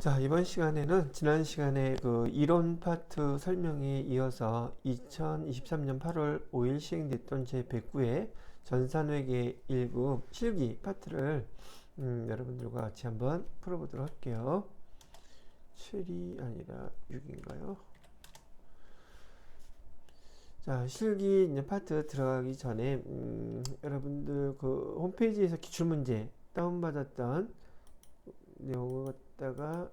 자, 이번 시간에는 지난 시간에 그 이론 파트 설명에 이어서 2023년 8월 5일 시행됐던 제109회 전산회계 1급 실기 파트를 여러분들과 같이 한번 풀어보도록 할게요. 7이 아니라 6인가요? 자, 실기 이제 파트 들어가기 전에 여러분들 그 홈페이지에서 기출문제 다운받았던 내용을 갖다가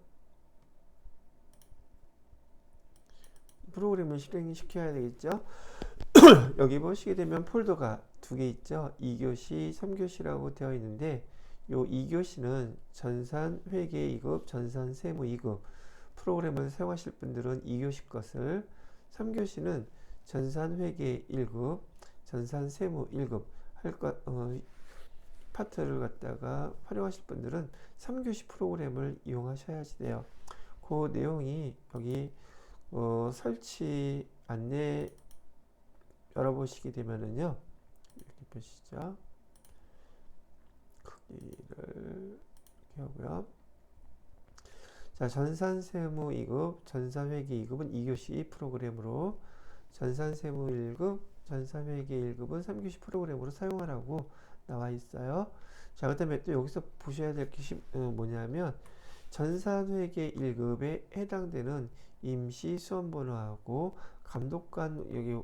프로그램을 실행시켜야 되겠죠. 여기 보시게 되면 폴더가 두 개 있죠. 2교시, 3교시라고 되어 있는데 요 2교시는 전산 회계 2급, 전산 세무 2급 프로그램을 사용하실 분들은 2교시 것을, 3교시는 전산 회계 1급, 전산 세무 1급 파트를 갖다가 활용하실 분들은 3교시 프로그램을 이용하셔야지 돼요. 그 내용이 여기 설치 안내 열어보시게 되면은요, 이렇게 보시죠. 크기를 이렇게 하고요. 자, 전산세무 2급, 전산회계 2급은 2교시 프로그램으로, 전산세무 1급, 전산회계 1급은 3교시 프로그램으로 사용하라고 나와 있어요. 자, 그 다음에 또 여기서 보셔야 될 것이 뭐냐면, 전산회계 1급에 해당되는 임시 수험번호하고 감독관 여기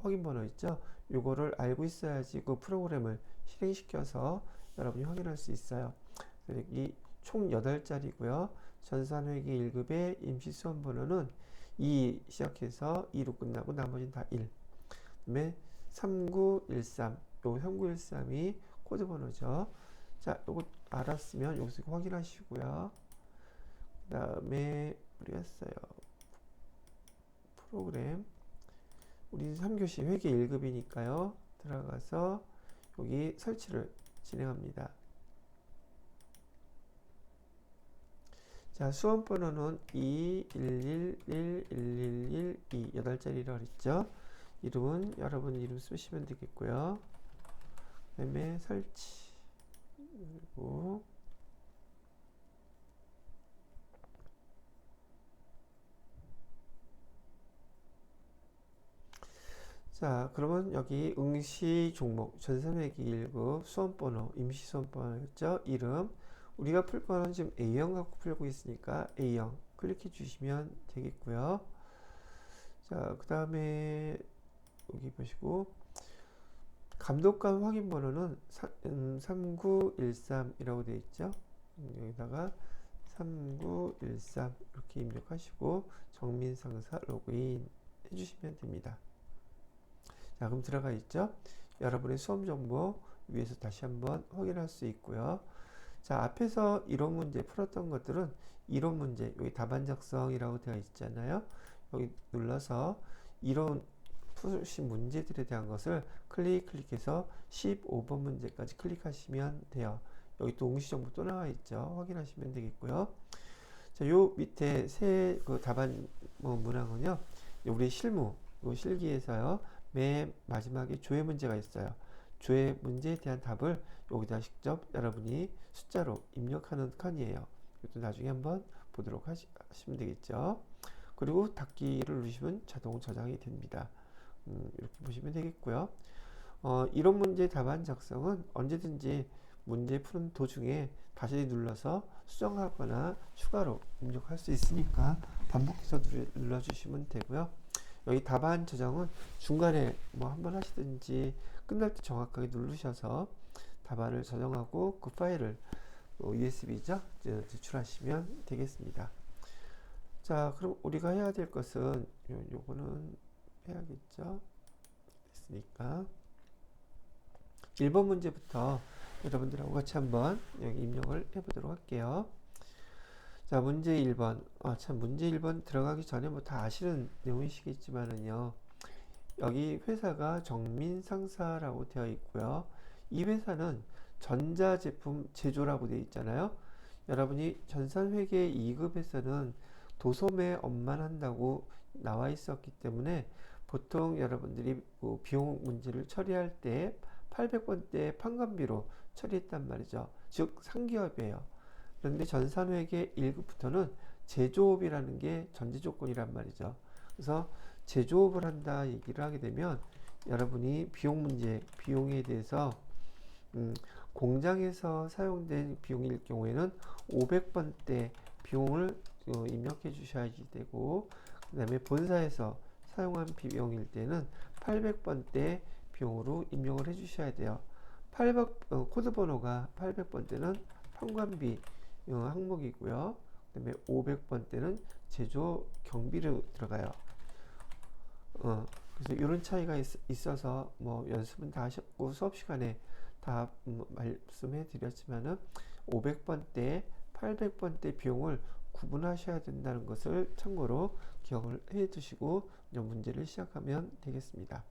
확인번호 있죠? 요거를 알고 있어야지 그 프로그램을 실행시켜서 여러분이 확인할 수 있어요. 여기 총 8자리고요. 전산회계 1급의 임시 수험번호는 2 시작해서 2로 끝나고 나머지는 다 1. 그다음에 3913, 요 3913이 코드번호죠. 자, 요거 알았으면 여기서 확인하시고요. 그 다음에 우리가 했어요. 프로그램. 우리 3교시 회계 1급이니까요. 들어가서 여기 설치를 진행합니다. 자, 수험번호는 2111111 8자리라고 그랬죠. 이름은 여러분 이름 쓰시면 되겠고요. 그 다음에 설치. 그리고 자, 그러면 여기 응시 종목 전산회계 1급 수험번호 임시 수험번호였죠. 이름 우리가 풀 거는 지금 A형 갖고 풀고 있으니까 A형 클릭해 주시면 되겠고요. 자, 그 다음에 여기 보시고 감독관 확인 번호는 3913이라고 되어 있죠. 여기다가 3913 이렇게 입력하시고 정민상사 로그인 해주시면 됩니다. 자, 그럼 들어가 있죠. 여러분의 수험 정보 위에서 다시 한번 확인할 수 있고요. 자, 앞에서 이론 문제 풀었던 것들은 이론 문제 여기 답안 작성이라고 되어 있잖아요. 여기 눌러서 이론 푸신 문제들에 대한 것을 클릭해서 15번 문제까지 클릭하시면 돼요. 여기 또 응시 정보 또 나와 있죠. 확인하시면 되겠고요. 자, 요 밑에 새 그 답안 문항은요. 우리 실무 요 실기에서요. 맨 마지막에 조회 문제가 있어요. 조회 문제에 대한 답을 여기다 직접 여러분이 숫자로 입력하는 칸이에요. 이것도 나중에 한번 보도록 하시면 되겠죠. 그리고 닫기를 누르시면 자동 저장이 됩니다. 이렇게 보시면 되겠고요. 이론 문제 답안 작성은 언제든지 문제 푸는 도중에 다시 눌러서 수정하거나 추가로 입력할 수 있으니까 반복해서 눌러주시면 되고요. 여기 답안 저장은 중간에 뭐 한번 하시든지 끝날 때 정확하게 누르셔서 답안을 저장하고 그 파일을 USB죠? 제출하시면 되겠습니다. 자, 그럼 우리가 해야 될 것은 요거는 해야겠죠? 됐으니까 1번 문제부터 여러분들하고 같이 한번 여기 입력을 해보도록 할게요. 자, 문제 1번. 참, 문제 1번 들어가기 전에 뭐 다 아시는 내용이시겠지만은요. 여기 회사가 정민상사라고 되어 있고요. 이 회사는 전자제품 제조라고 되어 있잖아요. 여러분이 전산회계 2급에서는 도소매 업만 한다고 나와 있었기 때문에 보통 여러분들이 비용 문제를 처리할 때 800번대 판관비로 처리했단 말이죠. 즉 상기업이에요. 그런데 전산회계 1급부터는 제조업이라는 게 전제 조건이란 말이죠. 그래서 제조업을 한다 얘기를 하게 되면 여러분이 비용 문제, 비용에 대해서 공장에서 사용된 비용일 경우에는 500번대 비용을 입력해 주셔야 되고, 그 다음에 본사에서 사용한 비용일 때는 800번대 비용으로 입력을 해 주셔야 돼요. 코드 번호가 800번대는 평관비 항목이고요. 그 다음에 500번대는 제조 경비로 들어가요. 그래서 이런 차이가 있어서 뭐 연습은 다 하셨고 수업 시간에 다 말씀해 드렸지만은 500번대, 800번대 비용을 구분하셔야 된다는 것을 참고로 기억을 해 두시고 문제를 시작하면 되겠습니다.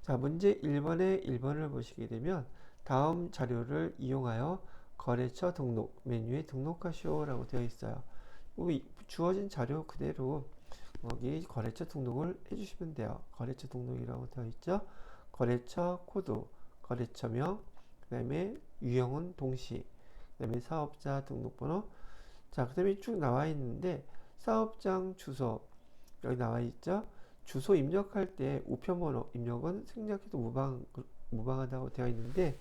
자, 문제 1번에 1번을 보시게 되면 다음 자료를 이용하여 거래처 등록 메뉴에 등록하시오 라고 되어 있어요. 주어진 자료 그대로 여기 거래처 등록을 해주시면 돼요. 거래처 등록이라고 되어 있죠. 거래처 코드, 거래처명, 그 다음에 유형은 동시, 그 다음에 사업자 등록번호. 자, 그 다음에 쭉 나와 있는데 사업장 주소 여기 나와 있죠. 주소 입력할 때 우편번호 입력은 생략해도 무방하다고 되어 있는데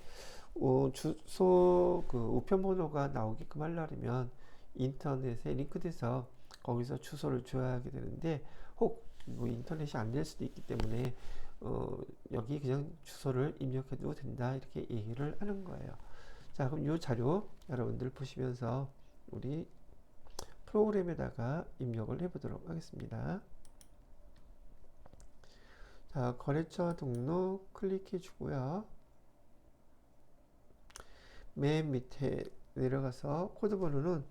주소 그 우편번호가 나오게끔 하려면 인터넷에 링크돼서 거기서 주소를 줘야 하게 되는데 혹 뭐 인터넷이 안 될 수도 있기 때문에 여기 그냥 주소를 입력해도 된다 이렇게 얘기를 하는 거예요. 자, 그럼 이 자료 여러분들 보시면서 우리 프로그램에다가 입력을 해보도록 하겠습니다. 자, 거래처 등록 클릭해 주고요. 맨 밑에 내려가서 코드 번호는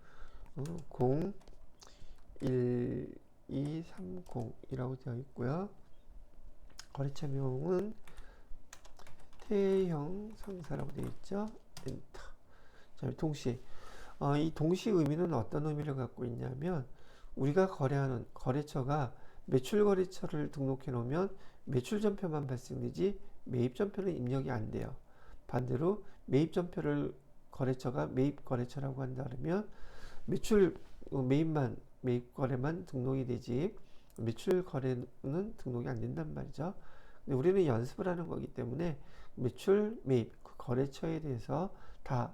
01230이라고 되어 있고요. 거래처명은 태형 상사라고 되어 있죠. 엔터. 자, 동시. 이 동시 의미는 어떤 의미를 갖고 있냐면 우리가 거래하는 거래처가 매출 거래처를 등록해 놓으면 매출 전표만 발생되지 매입 전표는 입력이 안 돼요. 반대로 매입 전표를 거래처가 매입 거래처라고 한다 그러면 매출 매입 거래만 등록이 되지 매출 거래는 등록이 안 된단 말이죠. 근데 우리는 연습을 하는 거기 때문에 매출 매입 그 거래처에 대해서 다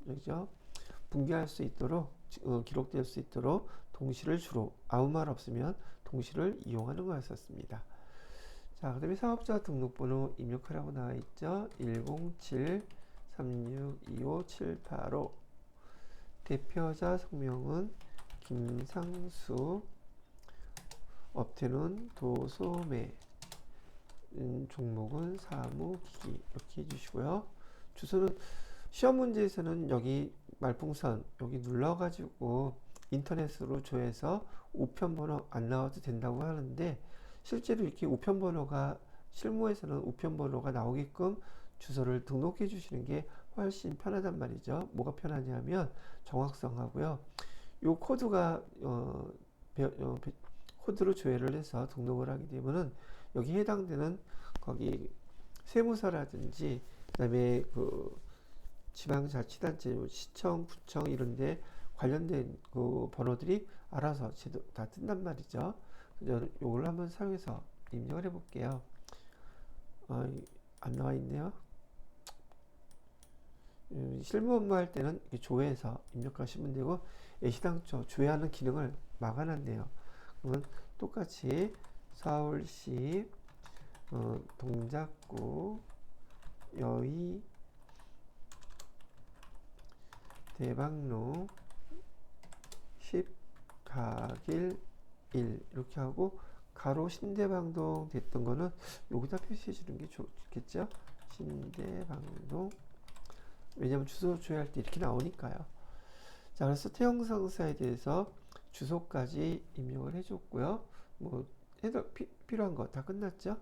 그죠? 분개할 수 있도록 기록될 수 있도록 동시를 주로 아무 말 없으면 동시를 이용하는 거였었습니다. 자, 그 다음에 사업자 등록번호 입력하라고 나와 있죠. 107-3625-785. 대표자 성명은 김상수, 업태는 도소매, 종목은 사무기기 이렇게 해주시고요. 주소는 시험 문제에서는 여기 말풍선 여기 눌러가지고 인터넷으로 조회해서 우편번호 안 나와도 된다고 하는데 실제로 이렇게 우편번호가 실무에서는 우편번호가 나오게끔 주소를 등록해 주시는 게 훨씬 편하단 말이죠. 뭐가 편하냐면 정확성하고요. 요 코드가 코드로 조회를 해서 등록을 하게 되면은 여기 해당되는 거기 세무서라든지 그다음에 그 지방자치단체, 시청, 구청 이런데 관련된 그 번호들이 알아서 다 뜬단 말이죠. 이걸 한번 사용해서 입력을 해볼게요. 안 나와 있네요. 실무 업무할 때는 조회해서 입력하시면 되고 애시당초 조회하는 기능을 막아놨네요. 그러면 똑같이 서울시 동작구 여의 대방로 10 가길 1 이렇게 하고 가로 신대방동 됐던 거는 여기다 표시해 주는 게 좋겠죠. 신대방동. 왜냐면 주소 조회할 때 이렇게 나오니까요. 자, 그래서 태형 상사에 대해서 주소까지 입력을 해줬고요. 뭐 필요한 거 다 끝났죠.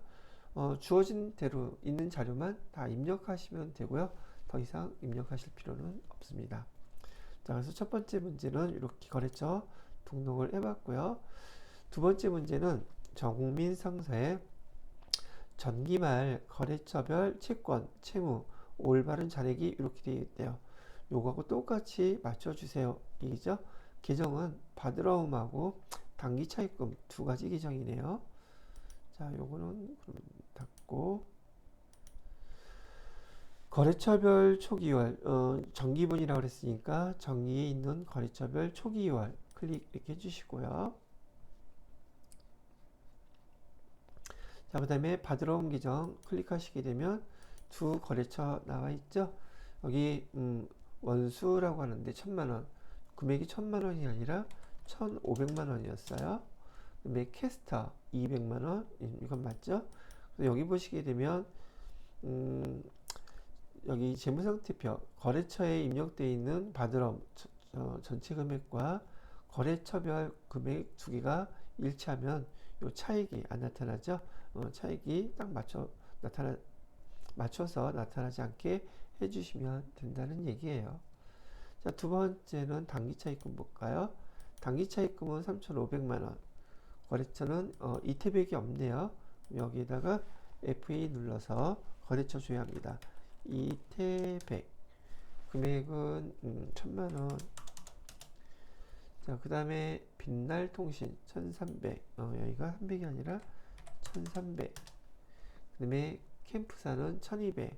주어진 대로 있는 자료만 다 입력하시면 되고요. 더 이상 입력하실 필요는 없습니다. 자, 그래서 첫 번째 문제는 이렇게 거래처 등록을 해봤고요. 두 번째 문제는 정민 상사의 전기말 거래처별 채권, 채무, 올바른 잔액이 이렇게 되어 있대요. 요거하고 똑같이 맞춰주세요. 이죠? 계정은 받으러움하고 단기 차입금 두 가지 계정이네요. 자, 요거는 그럼 닫고 거래처별 초기월 정기분이라고 그랬으니까 정기에 있는 거래처별 초기월 클릭 이렇게 해주시고요. 자, 그 다음에 받으러 온 계정 클릭하시게 되면 두 거래처 나와 있죠. 여기 원수라고 하는데 1000만원, 금액이 1000만원이 아니라 1500만원이었어요. 그다음에 캐스터 200만원, 이건 맞죠? 여기 보시게 되면 여기 재무상태표 거래처에 입력되어 있는 받으러 전체 금액과 거래처별 금액 두 개가 일치하면 요 차익이 안 나타나죠. 차익이 딱 맞춰서 나타나지 않게 해주시면 된다는 얘기예요. 자, 두 번째는 단기 차입금 볼까요? 단기 차입금은 3,500만원. 거래처는 이태백이 없네요. 여기에다가 F2 눌러서 거래처 조회합니다. 이태백 금액은 1000만원. 자, 그 다음에 빛날통신 1300. 여기가 300이 아니라 1300. 그 다음에 캠프사는 1200.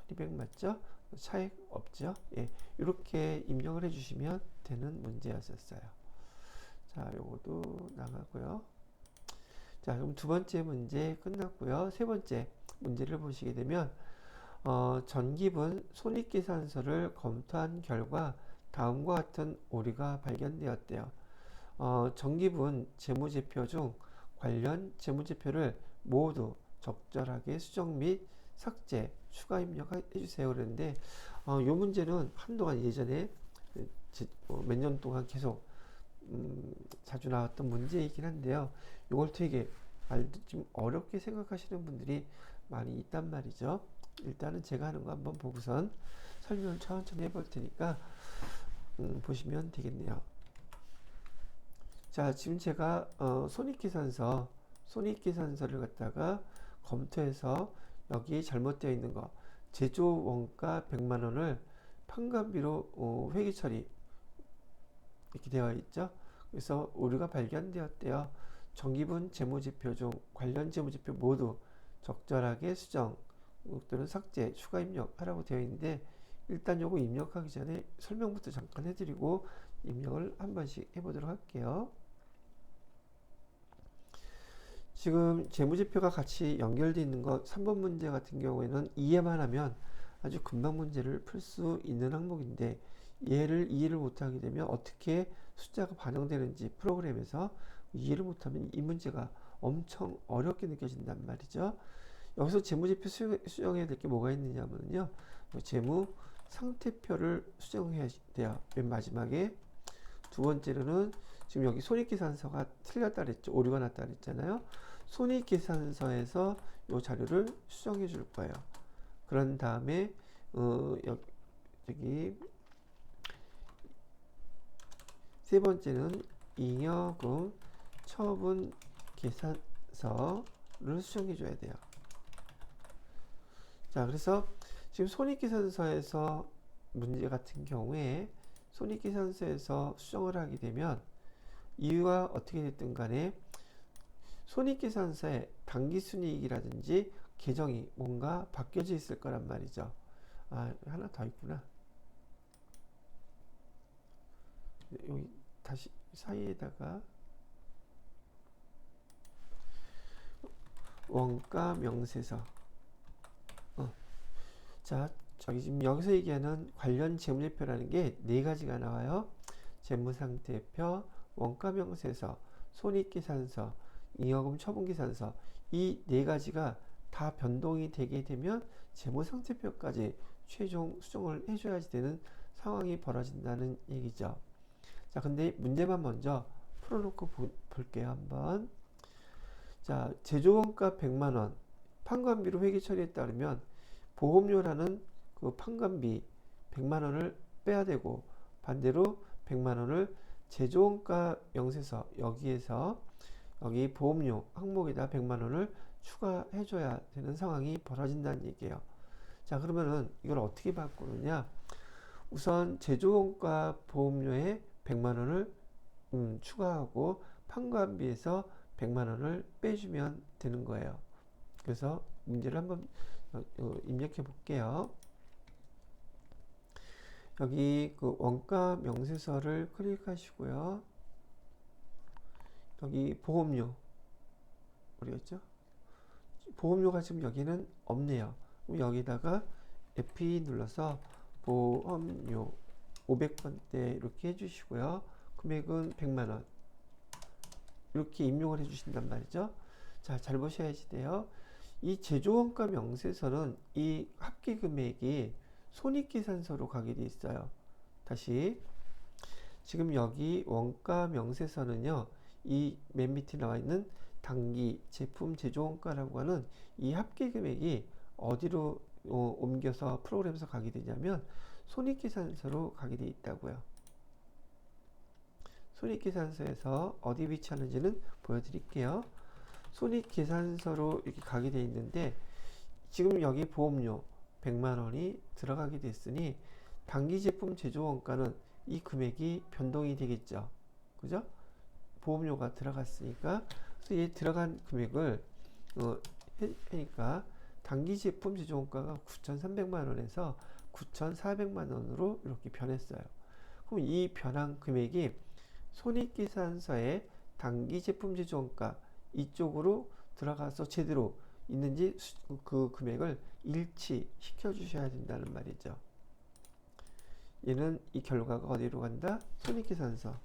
1200 맞죠? 차익 없죠? 예, 이렇게 입력을 해주시면 되는 문제였었어요. 자, 요것도 나가고요. 자, 그럼 두 번째 문제 끝났고요. 세 번째 문제를 보시게 되면 전기분 손익계산서를 검토한 결과 다음과 같은 오류가 발견되었대요. 전기분 재무제표 중 관련 재무제표를 모두 적절하게 수정 및 삭제, 추가 입력해 주세요. 그랬는데 이 문제는 한동안 예전에 몇 년 동안 계속 자주 나왔던 문제이긴 한데요. 이걸 되게 좀 어렵게 생각하시는 분들이 많이 있단 말이죠. 일단은 제가 하는 거 한번 보고선 설명을 천천히 해볼 테니까 보시면 되겠네요. 자, 지금 제가 손익계산서를 갖다가 검토해서 여기 잘못되어 있는 거 제조 원가 100만원을 판관비로 회계 처리 이렇게 되어 있죠. 그래서 오류가 발견되었대요. 정기분 재무제표 중 관련 재무제표 모두 적절하게 수정 또는 삭제, 추가 입력하라고 되어 있는데 일단 요거 입력하기 전에 설명부터 잠깐 해드리고 입력을 한 번씩 해보도록 할게요. 지금 재무제표가 같이 연결되어 있는 거 3번 문제 같은 경우에는 이해만 하면 아주 금방 문제를 풀 수 있는 항목인데 얘를 이해를 못하게 되면 어떻게 숫자가 반영되는지 프로그램에서 이해를 못하면 이 문제가 엄청 어렵게 느껴진단 말이죠. 여기서 재무제표 수정해야 될 게 뭐가 있느냐면요. 재무 상태표를 수정해야 돼요. 맨 마지막에. 두 번째로는 지금 여기 손익계산서가 틀렸다 그랬죠. 오류가 났다 그랬잖아요. 손익계산서에서 이 자료를 수정해 줄 거예요. 그런 다음에 여기 세 번째는 잉여금 처분 계산서를 수정해 줘야 돼요. 자, 그래서 지금 손익계산서에서 문제 같은 경우에 손익계산서에서 수정을 하게 되면 이유가 어떻게 됐든 간에 손익계산서에 당기순이익이라든지 계정이 뭔가 바뀌어져 있을 거란 말이죠. 아, 하나 더 있구나. 여기 다시 사이에다가 원가 명세서. 자, 저기 지금 여기서 얘기하는 관련 재무제표라는 게 네 가지가 나와요. 재무상태표, 원가명세서, 손익계산서, 잉여금 처분계산서. 이 네 가지가 다 변동이 되게 되면 재무상태표까지 최종 수정을 해줘야지 되는 상황이 벌어진다는 얘기죠. 자, 근데 문제만 먼저 풀어놓고 볼게요. 한번. 자, 제조원가 100만원 판관비로 회계 처리했다 그러면 보험료라는 그 판관비 100만원을 빼야 되고 반대로 100만원을 제조원가 명세서 여기에서 여기 보험료 항목에다 100만원을 추가해 줘야 되는 상황이 벌어진다는 얘기예요. 자, 그러면은 이걸 어떻게 바꾸느냐. 우선 제조원가 보험료에 100만 원을 추가하고 판관비에서 100만 원을 빼주면 되는 거예요. 그래서 문제를 한번 입력해 볼게요. 여기 그 원가 명세서를 클릭하시고요. 여기 보험료 어디였죠? 보험료가 지금 여기는 없네요. 그럼 여기다가 F2 눌러서 보험료 500번대 이렇게 해주시고요. 금액은 100만원 이렇게 입력을 해주신단 말이죠. 자, 잘 보셔야지 돼요. 이 제조원가 명세서는 이 합계 금액이 손익계산서로 가게 돼 있어요. 다시 지금 여기 원가 명세서는요, 이 맨 밑에 나와 있는 당기 제품 제조원가라고 하는 이 합계 금액이 어디로 옮겨서 프로그램에서 가게 되냐면 손익계산서로 가게 돼 있다고요. 손익계산서에서 어디 위치하는지는 보여드릴게요. 손익계산서로 이렇게 가게 돼 있는데 지금 여기 보험료 100만 원이 들어가게 됐으니 당기 제품 제조 원가는 이 금액이 변동이 되겠죠. 그죠? 보험료가 들어갔으니까 그래서 이 들어간 금액을 하니까 당기 제품 제조 원가가 9,300만 원에서 9,400만 원으로 이렇게 변했어요. 그럼 이 변한 금액이 손익계산서에 당기 제품 제조 원가 이쪽으로 들어가서 제대로 있는지 그 금액을 일치시켜 주셔야 된다는 말이죠. 얘는 이 결과가 어디로 간다? 손익계산서.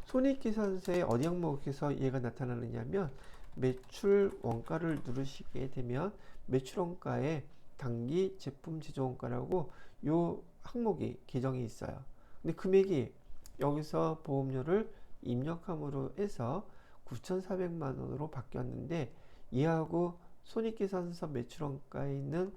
손익계산서의 어디 항목에서 얘가 나타나느냐면 매출 원가를 누르시게 되면 매출 원가에 당기 제품 제조 원가라고 요 항목이 계정이 있어요. 근데 금액이 여기서 보험료를 입력함으로 해서 9,400만 원으로 바뀌었는데 이하고 손익계산서 매출원가에 있는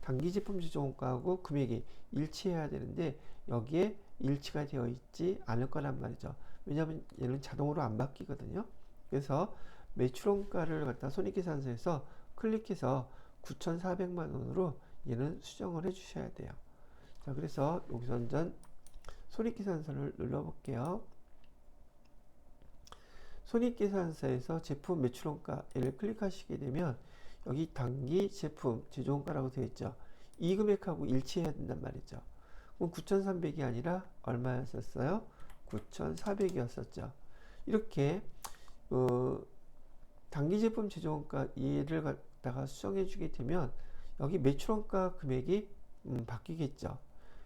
당기제품 제조원가하고 금액이 일치해야 되는데 여기에 일치가 되어 있지 않을 거란 말이죠. 왜냐하면 얘는 자동으로 안 바뀌거든요. 그래서 매출원가를 갖다 손익계산서에서 클릭해서 9,400만 원으로 얘는 수정을 해 주셔야 돼요. 자, 그래서 여기서 완전 손익계산서를 눌러볼게요. 손익계산서에서 제품 매출원가를 클릭하시게 되면 여기 당기 제품 제조원가라고 되어 있죠. 이 금액하고 일치해야 된단 말이죠. 그럼 9,300이 아니라 얼마였었어요? 9,400이었었죠. 이렇게 당기 제품 제조원가 얘를 갖다가 수정해 주게 되면 여기 매출원가 금액이 바뀌겠죠.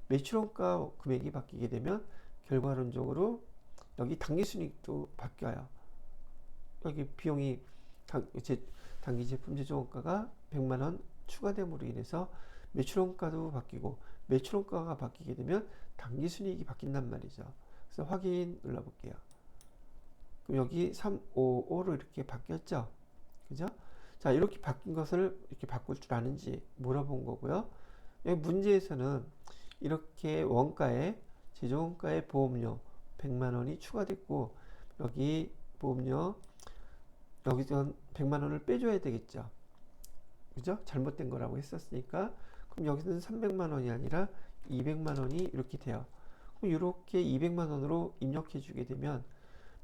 매출원가 금액이 바뀌게 되면 결과론적으로 여기 당기순이익도 바뀌어요. 여기 비용이 당기 제품 제조원가가 100만원 추가됨으로 인해서 매출원가도 바뀌고 매출원가가 바뀌게 되면 당기순이익이 바뀐단 말이죠. 그래서 확인 눌러볼게요. 그럼 여기 355로 이렇게 바뀌었죠. 그죠? 자, 이렇게 바뀐 것을 이렇게 바꿀 줄 아는지 물어본 거고요. 여기 문제에서는 이렇게 원가에 제조원가에 보험료 100만원이 추가됐고 여기 보험료 여기서 100만원을 빼줘야 되겠죠. 그죠? 잘못된 거라고 했었으니까 그럼 여기서는 300만원이 아니라 200만원이 이렇게 돼요. 그럼 이렇게 200만원으로 입력해 주게 되면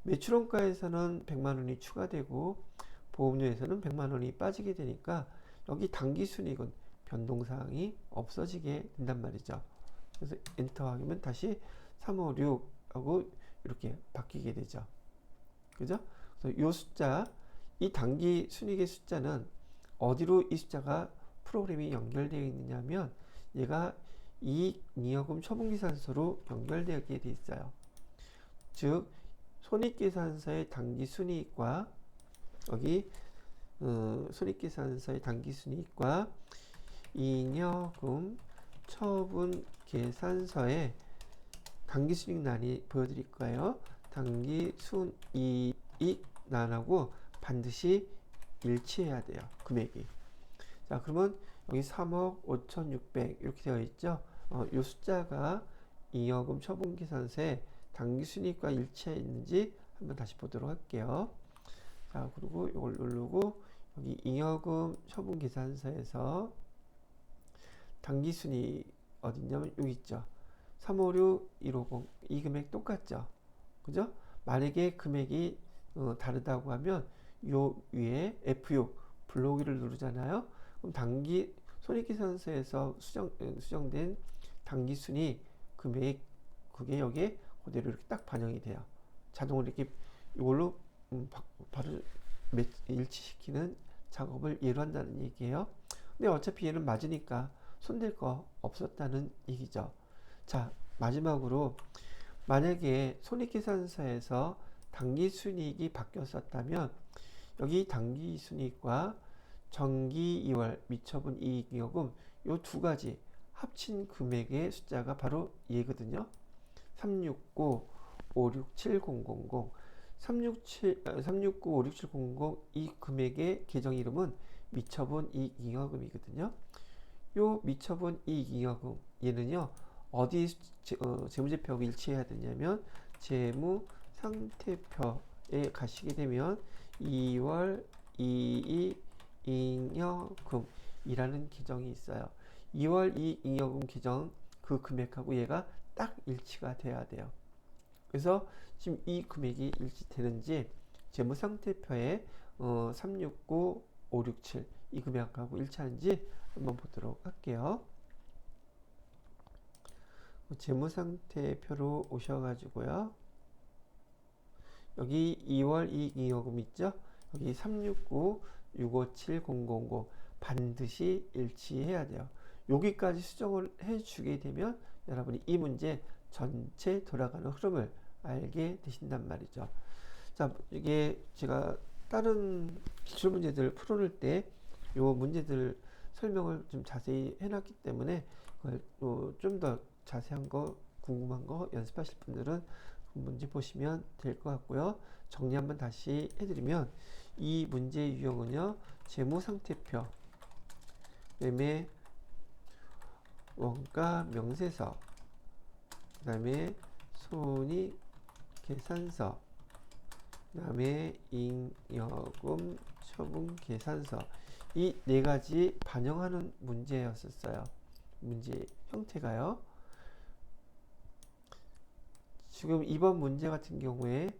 매출원가에서는 100만원이 추가되고 보험료에서는 100만원이 빠지게 되니까 여기 당기순이익은 변동사항이 없어지게 된단 말이죠. 그래서 엔터 하면 다시 356하고 이렇게 바뀌게 되죠. 그죠? 그래서 이 숫자, 이 당기 순이익의 숫자는 어디로 이 숫자가 프로그램이 연결되어 있느냐면 얘가 이익잉여금 처분계산서로 연결되게 되어 있어요. 즉 손익계산서의 당기순이익과 여기 손익계산서의 당기순이익과 잉여금 처분계산서의 당기순이익란이 보여드릴 거예요. 당기순이익란하고 반드시 일치해야 돼요. 금액이. 자, 그러면 여기 3억 5,600 이렇게 되어 있죠. 이 숫자가 잉여금 처분계산서에 당기순이익과 일치해 있는지 한번 다시 보도록 할게요. 자, 그리고 이걸 누르고 여기 잉여금 처분계산서에서 당기순이익 어딨냐면 여기 있죠. 356, 150 이 금액 똑같죠. 그죠? 만약에 금액이 다르다고 하면 요 위에 F6 불러오기를 누르잖아요. 그럼 단기 손익계산서에서 수정된 당기순이 금액 그게 여기에 그대로 이렇게 딱 반영이 돼요. 자동으로 이렇게 이걸로 바로 일치시키는 작업을 예로 한다는 얘기예요. 근데 어차피 얘는 맞으니까 손댈 거 없었다는 얘기죠. 자, 마지막으로 만약에 손익계산서에서 당기순이익이 바뀌었었다면 여기 당기순이익과 정기 2월 미처분 이익잉여금 요 두 가지 합친 금액의 숫자가 바로 얘거든요. 369, 567,000 369, 567,000 이 금액의 계정 이름은 미처분 이익잉여금이거든요. 요 미처분 이익잉여금 얘는요 어디 재무제표하고 일치해야 되냐면 재무상태표에 가시게 되면 2월 2일 잉여금이라는 계정이 있어요. 2월 2 잉여금 계정 그 금액하고 얘가 딱 일치가 돼야 돼요. 그래서 지금 이 금액이 일치되는지 재무상태표에 369, 567 이 금액하고 일치하는지 한번 보도록 할게요. 재무상태표로 오셔가지고요. 여기 2월 이익잉여금 있죠? 여기 369, 657,000 반드시 일치해야 돼요. 여기까지 수정을 해주게 되면 여러분이 이 문제 전체 돌아가는 흐름을 알게 되신단 말이죠. 자, 이게 제가 다른 기출문제들 풀어낼 때 요 문제들 설명을 좀 자세히 해놨기 때문에 좀 더 자세한 거 궁금한 거 연습하실 분들은 문제 보시면 될 것 같고요. 정리 한번 다시 해드리면 이 문제 유형은요 재무상태표, 그다음에 원가 명세서, 그다음에 손익계산서, 그다음에 잉여금 처분 계산서 이 네 가지 반영하는 문제였었어요. 문제 형태가요. 지금 이번 문제 같은 경우에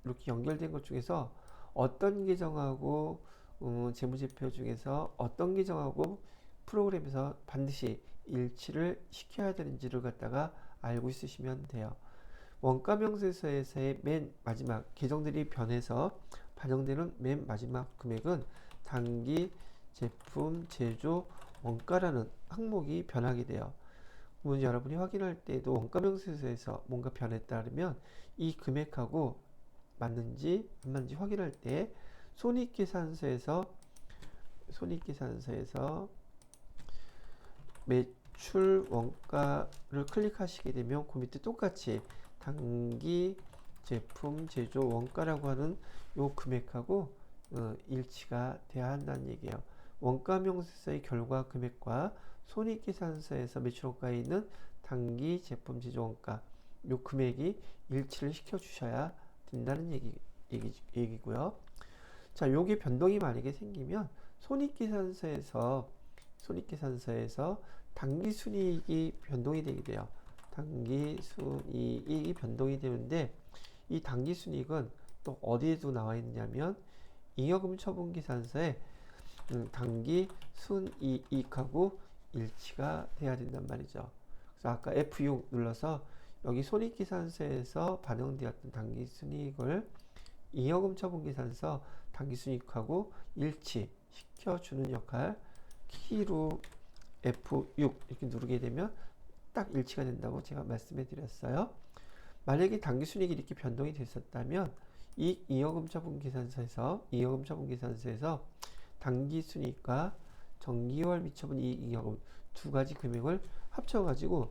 이렇게 연결된 것 중에서 어떤 계정하고 재무제표 중에서 어떤 계정하고 프로그램에서 반드시 일치를 시켜야 되는지를 갖다가 알고 있으시면 돼요. 원가명세서에서의 맨 마지막 계정들이 변해서 반영되는 맨 마지막 금액은 단기 제품 제조 원가라는 항목이 변하게 돼요. 문제 여러분이 확인할 때도 원가명세서에서 뭔가 변했다면 이 금액하고 맞는지 안 맞는지 확인할 때 손익계산서에서 매출 원가를 클릭하시게 되면 그 밑에 똑같이 단기 제품 제조 원가라고 하는 요 금액하고 일치가 돼야 한다는 얘기예요. 원가명세서의 결과 금액과 손익계산서에서 매출원가에 있는 단기 제품 제조 원가 요 금액이 일치를 시켜 주셔야 된다는 얘기고요. 자, 요게 변동이 만약에 생기면 손익계산서에서 당기순이익이 변동이 되게 돼요. 당기순이익이 변동이 되는데 이 당기순이익은 또 어디에도 나와 있냐면 잉여금 처분계산서에 당기순이익하고 일치가 돼야 된단 말이죠. 그래서 아까 F6 눌러서 여기 손익계산서에서 반영되었던 당기순이익을 잉여금 처분계산서 당기순이익하고 일치시켜주는 역할 키로 F6 이렇게 누르게 되면 딱 일치가 된다고 제가 말씀해 드렸어요. 만약에 당기순이익이 이렇게 변동이 됐었다면 이 잉여금 처분계산서에서 당기순이익과 정기월 미처분 이익잉여금 두 가지 금액을 합쳐가지고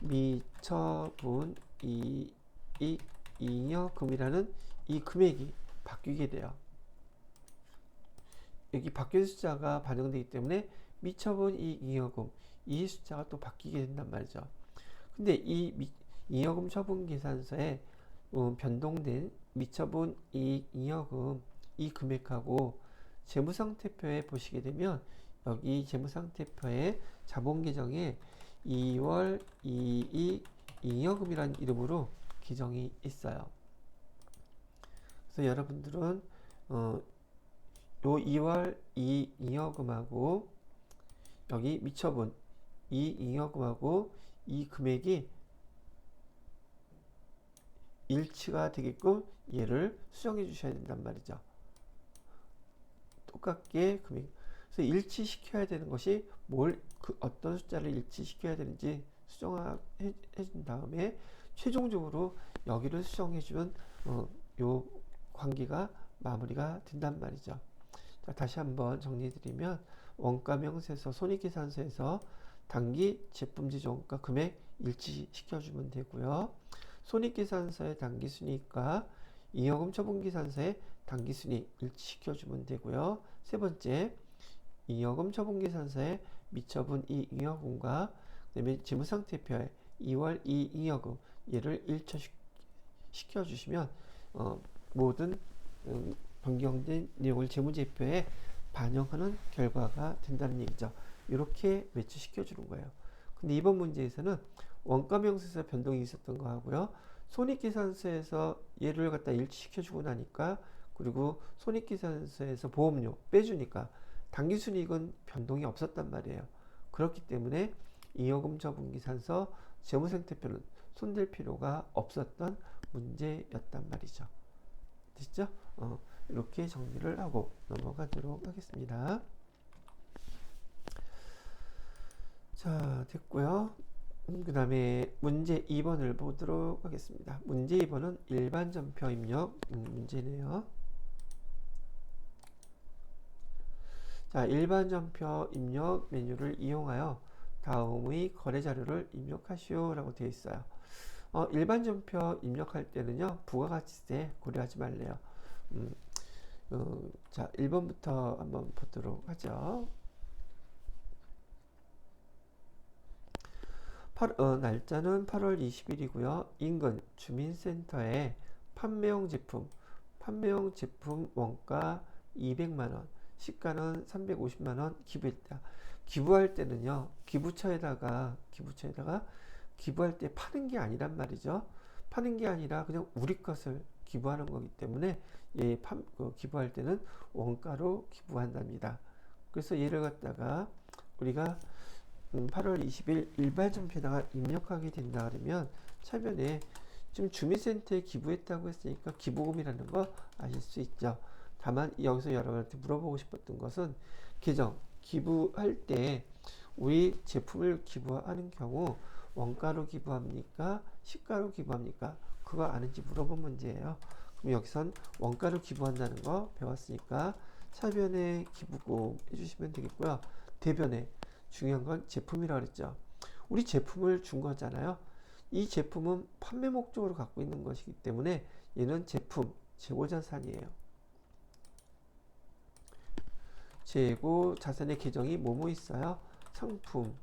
미처분 이익잉여금이라는 이 금액이 바뀌게 돼요. 여기 바뀐 숫자가 반영되기 때문에 미처분 이익잉여금 이 숫자가 또 바뀌게 된단 말이죠. 근데 이 잉여금 처분 계산서에 변동된 미처분 이익잉여금 이 금액하고 재무상태표에 보시게 되면 여기 재무상태표에 자본 계정에 2월 2일 잉여금이라는 이름으로 기정이 있어요. 그래서 여러분들은 요 2월 2 잉여금하고 여기 미처분 이 잉여금하고 이 금액이 일치가 되게끔 얘를 수정해 주셔야 된단 말이죠. 똑같게 금액. 그래서 일치시켜야 되는 것이 어떤 숫자를 일치시켜야 되는지 수정해 준 다음에 최종적으로 여기를 수정해 주면 요 관계가 마무리가 된단 말이죠. 자, 다시 한번 정리해 드리면 원가명세서 손익계산서에서 단기 제품지조 원가 금액 일치시켜 주면 되고요. 손익계산서의 단기순이익과 잉여금 처분계산서의 단기순이익 일치시켜 주면 되고요. 세 번째, 잉여금 처분계산서의 미처분 이 잉여금과 그다음에 재무상태표에 2월 2 잉여금 얘를 일치시켜 주시면 모든 변경된 내용을 재무제표에 반영하는 결과가 된다는 얘기죠. 이렇게 매치시켜 주는 거예요. 근데 이번 문제에서는 원가명세서 변동이 있었던 거 하고요. 손익계산서에서 얘를 갖다 일치시켜 주고 나니까 그리고 손익계산서에서 보험료 빼주니까 당기순이익은 변동이 없었단 말이에요. 그렇기 때문에 잉여금 처분계산서 재무상태표는 손댈 필요가 없었던 문제였단 말이죠. 됐죠? 이렇게 정리를 하고 넘어가도록 하겠습니다. 자, 됐고요. 그 다음에 문제 2번을 보도록 하겠습니다. 문제 2번은 일반 전표 입력 문제네요. 자, 일반 전표 입력 메뉴를 이용하여 다음의 거래 자료를 입력하시오 라고 되어 있어요. 일반 전표 입력할 때는요, 부가가치세 고려하지 말래요. 자, 1번부터 한번 보도록 하죠. 날짜는 8월 20일이고요. 인근 주민센터에 판매용 제품 원가 200만원, 시가는 350만원 기부했다. 기부할 때는요, 기부처에다가 기부할 때 파는 게 아니란 말이죠. 파는 게 아니라 그냥 우리 것을 기부하는 거기 때문에 기부할 때는 원가로 기부한답니다. 그래서 얘를 갖다가 우리가 8월 20일 일반 전표에다가 입력하게 된다 그러면 차변에 지금 주민센터에 기부했다고 했으니까 기부금이라는 거 아실 수 있죠. 다만 여기서 여러분한테 물어보고 싶었던 것은 계정 기부할 때 우리 제품을 기부하는 경우 원가로 기부합니까? 시가로 기부합니까? 그거 아는지 물어본 문제예요. 그럼 여기선 원가로 기부한다는 거 배웠으니까 차변에 기부금 해주시면 되겠고요. 대변에 중요한 건 제품이라고 그랬죠. 우리 제품을 준 거잖아요. 이 제품은 판매 목적으로 갖고 있는 것이기 때문에 얘는 제품, 재고자산이에요. 재고자산의 계정이 뭐뭐 있어요? 상품,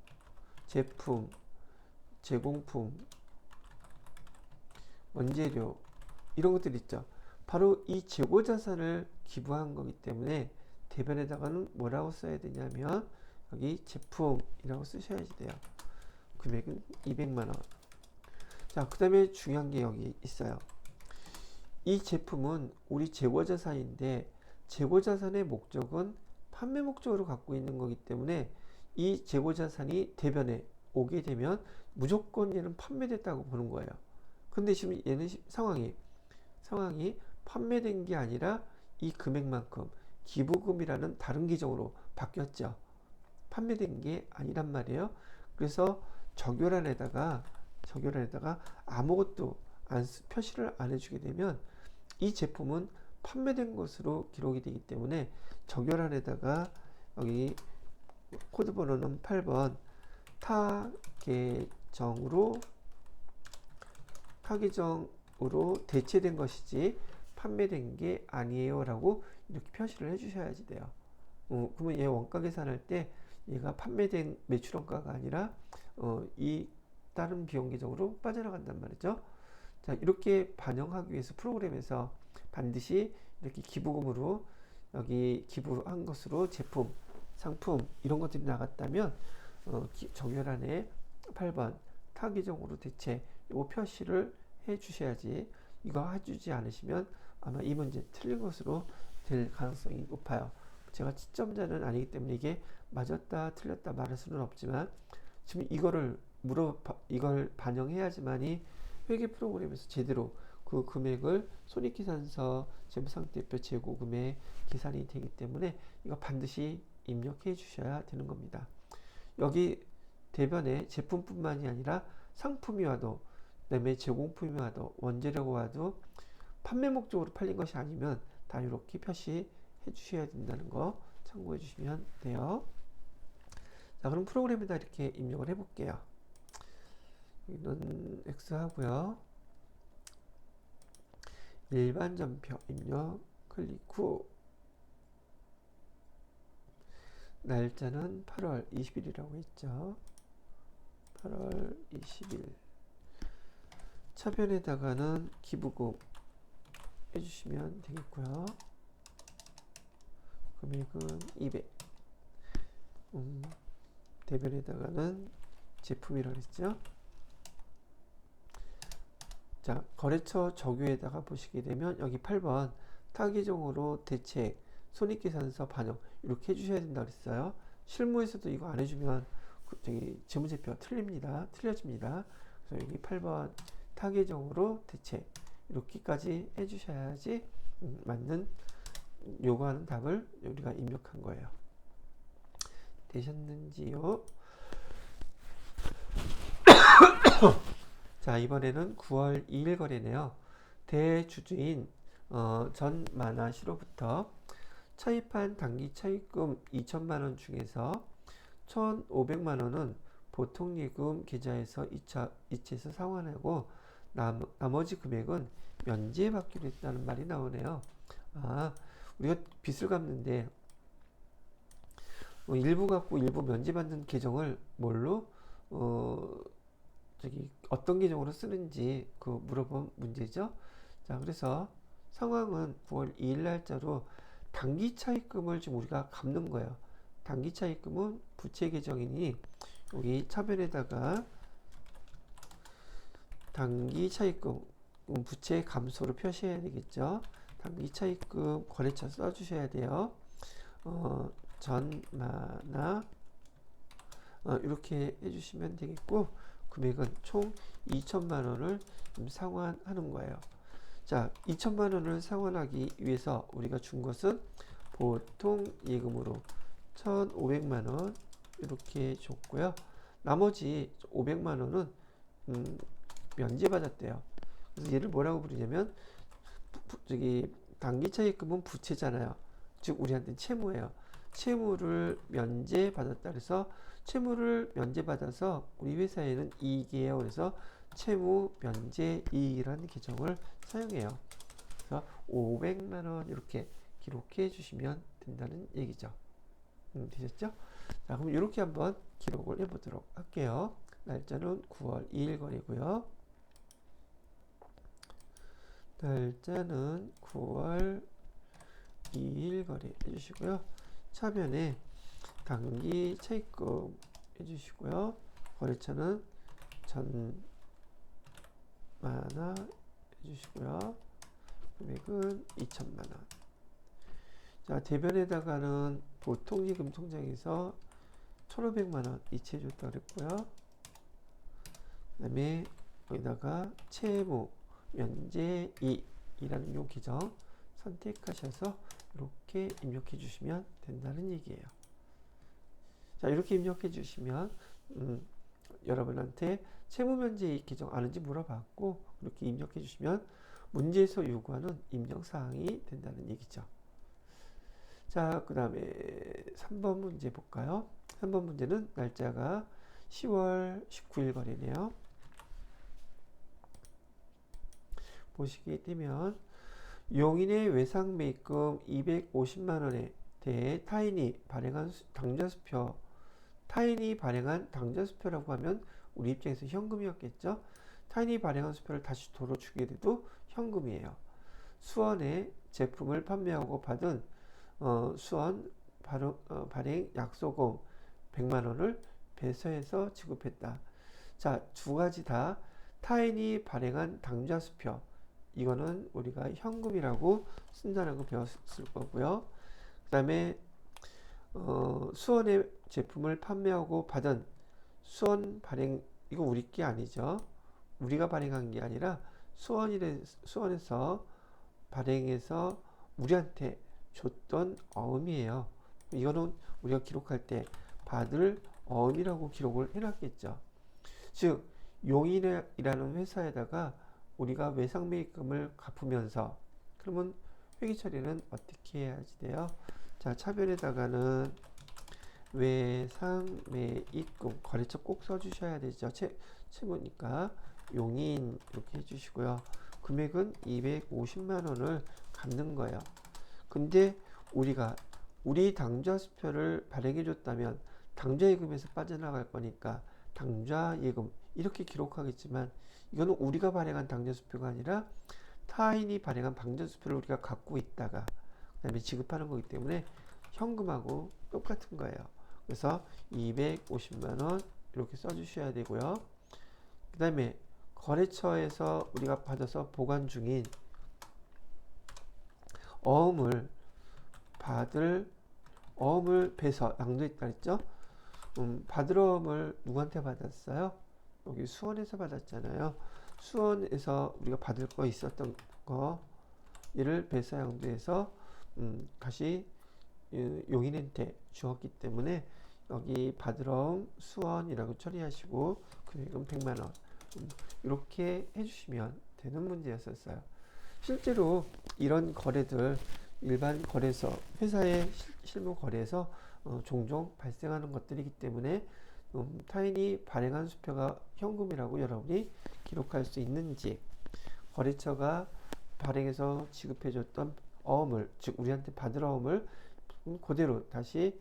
제품, 제공품, 원재료 이런 것들 있죠. 바로 이 재고자산을 기부한 거기 때문에 대변에다가는 뭐라고 써야 되냐면 여기 제품이라고 쓰셔야지 돼요. 금액은 200만원. 자, 그 다음에 중요한 게 여기 있어요. 이 제품은 우리 재고자산인데 재고자산의 목적은 판매 목적으로 갖고 있는 거기 때문에 이 재고자산이 대변에 오게 되면 무조건 얘는 판매됐다고 보는 거예요. 근데 지금 얘는 상황이 판매된 게 아니라 이 금액만큼 기부금이라는 다른 계정으로 바뀌었죠. 판매된 게 아니란 말이에요. 그래서 적요란에다가 아무것도 표시를 안 해주게 되면 이 제품은 판매된 것으로 기록이 되기 때문에 적요란에다가 여기 코드 번호는 8번 타 계정으로 대체된 것이지 판매된 게 아니에요 라고 이렇게 표시를 해 주셔야지 돼요. 그러면 얘 원가 계산할 때 얘가 판매된 매출원가가 아니라 이 다른 비용 계정으로 빠져나간단 말이죠. 자, 이렇게 반영하기 위해서 프로그램에서 반드시 이렇게 기부금으로 여기 기부한 것으로 제품 상품 이런 것들이 나갔다면 정렬안에 8번 타기종으로 대체 요 표시를 해 주셔야지, 이거 해주지 않으시면 아마 이 문제 틀린 것으로 될 가능성이 높아요. 제가 채점자는 아니기 때문에 이게 맞았다 틀렸다 말할 수는 없지만, 지금 이걸 반영해야지만이 회계 프로그램에서 제대로 그 금액을 손익계산서 재무상태표 재고금액 계산이 되기 때문에 이거 반드시 입력해 주셔야 되는 겁니다. 여기 대변에 제품뿐만이 아니라 상품이 와도, 그다음에 제공품이 와도, 원재료가 와도 판매 목적으로 팔린 것이 아니면 다 이렇게 표시해 주셔야 된다는 거 참고해 주시면 돼요. 자, 그럼 프로그램에다 이렇게 입력을 해 볼게요. 여기는 X 하고요. 일반 전표 입력 클릭 후, 날짜는 8월 20일이라고 했죠. 8월 20일. 차변에다가는 기부금 해주시면 되겠고요. 금액은 200. 대변에다가는 제품이라고 했죠. 자, 거래처 정유에다가 보시게 되면 여기 8번 타기종으로 대책 손익계산서 반영 이렇게 해주셔야 된다 그랬어요. 실무에서도 이거 안 해주면 재무제표 틀려집니다. 그래서 여기 8번 타기종으로 대책 이렇게까지 해주셔야지 맞는 요구하는 답을 우리가 입력한 거예요. 되셨는지요? 자, 이번에는 9월 2일 거래네요. 대주주인 전만화시로부터 차입한 당기 차입금 2천만원 중에서 1,500만원은 보통예금 계좌에서 이체해서 상환하고 나머지 금액은 면제받기로 했다는 말이 나오네요. 우리가 빚을 갚는데 일부 갚고 일부 면제받는 계정을 뭘로 어떤 계정으로 쓰는지 물어본 문제죠. 자, 그래서 상황은 9월 2일 날짜로 당기 차입금을 지금 우리가 갚는 거예요. 당기 차입금은 부채 계정이니 여기 차변에다가 당기 차입금 부채 감소로 표시해야 되겠죠. 당기 차입금 거래처 써주셔야 돼요. 전만화 이렇게 해주시면 되겠고, 금액은 총 2천만원을 상환하는 거예요. 자, 2천만원을 상환하기 위해서 우리가 준 것은 보통 예금으로 1,500만원 이렇게 줬고요. 나머지 500만원은 면제받았대요. 그래서 얘를 뭐라고 부르냐면 당기차입금은 부채잖아요. 즉 우리한테는 채무예요. 채무를 면제받았다 그래서 채무를 면제받아서 우리 회사에는 이익이에요. 그래서 채무 면제 이익이라는 계정을 사용해요. 그래서 500만원 이렇게 기록해 주시면 된다는 얘기죠. 되셨죠? 자, 그럼 이렇게 한번 기록을 해 보도록 할게요. 날짜는 9월 2일 거래고요. 날짜는 9월 2일 거래 해주시고요. 차변에 당기 차입금 해주시고요. 거래처는 전만화 해주시고요. 금액은 2천만원. 자, 대변에다가는 보통예금 통장에서 1,500만원 이체해줬다고 그랬고요. 그 다음에 거기다가 채무 면제이익이라는 요 계정 선택하셔서 이렇게 입력해 주시면 된다는 얘기예요. 자, 이렇게 입력해 주시면 여러분한테 채무면제이익 계정 아는지 물어봤고, 이렇게 입력해 주시면 문제에서 요구하는 입력사항이 된다는 얘기죠. 자, 그 다음에 3번 문제 볼까요? 3번 문제는 날짜가 10월 19일 거래네요. 보시게 되면 용인의 외상매입금 250만원에 대해 타인이 발행한 당좌수표라고 하면 우리 입장에서 현금이었겠죠. 타인이 발행한 수표를 다시 도로 주게 돼도 현금이에요. 수원에 제품을 판매하고 받은 수원 발행 약소금 100만 원을 배서해서 지급했다. 자, 두 가지 다 타인이 발행한 당좌수표. 이거는 우리가 현금이라고 쓴다는 거 배웠을 거고요. 그 다음에 수원의 제품을 판매하고 받은 수원 발행, 이거 우리 게 아니죠. 우리가 발행한 게 아니라 수원에서 발행해서 우리한테 줬던 어음이에요. 이거는 우리가 기록할 때 받을 어음이라고 기록을 해놨겠죠. 즉 용인이라는 회사에다가 우리가 외상매입금을 갚으면서, 그러면 회계 처리는 어떻게 해야지 돼요? 자, 차변에다가는 외상매입금 거래처 꼭 써주셔야 되죠. 채무니까 용인 이렇게 해주시고요. 금액은 250만 원을 갚는 거예요. 근데 우리가 우리 당좌수표를 발행해 줬다면 당좌예금에서 빠져나갈 거니까 당좌예금 이렇게 기록하겠지만, 이거는 우리가 발행한 당좌수표가 아니라 타인이 발행한 당좌수표를 우리가 갖고 있다가 그 다음에 지급하는 거기 때문에 현금하고 똑같은 거예요. 그래서 250만 원 이렇게 써주셔야 되고요. 그 다음에 거래처에서 우리가 받아서 보관 중인 어음을 배서 양도했다 했죠. 받을 어음을 누구한테 받았어요? 여기 수원에서 받았잖아요. 수원에서 우리가 받을 거 있었던 거, 이를 배서 양도해서 다시 용인한테 주었기 때문에 여기 받을 어음 수원이라고 처리하시고 금액은 100만 원 이렇게 해주시면 되는 문제였었어요. 실제로 이런 거래들 일반 거래소, 회사의 실무 거래에서 종종 발생하는 것들이기 때문에 타인이 발행한 수표가 현금이라고 여러분이 기록할 수 있는지, 거래처가 발행해서 지급해줬던 어음을, 즉 우리한테 받을 어음을 그대로 다시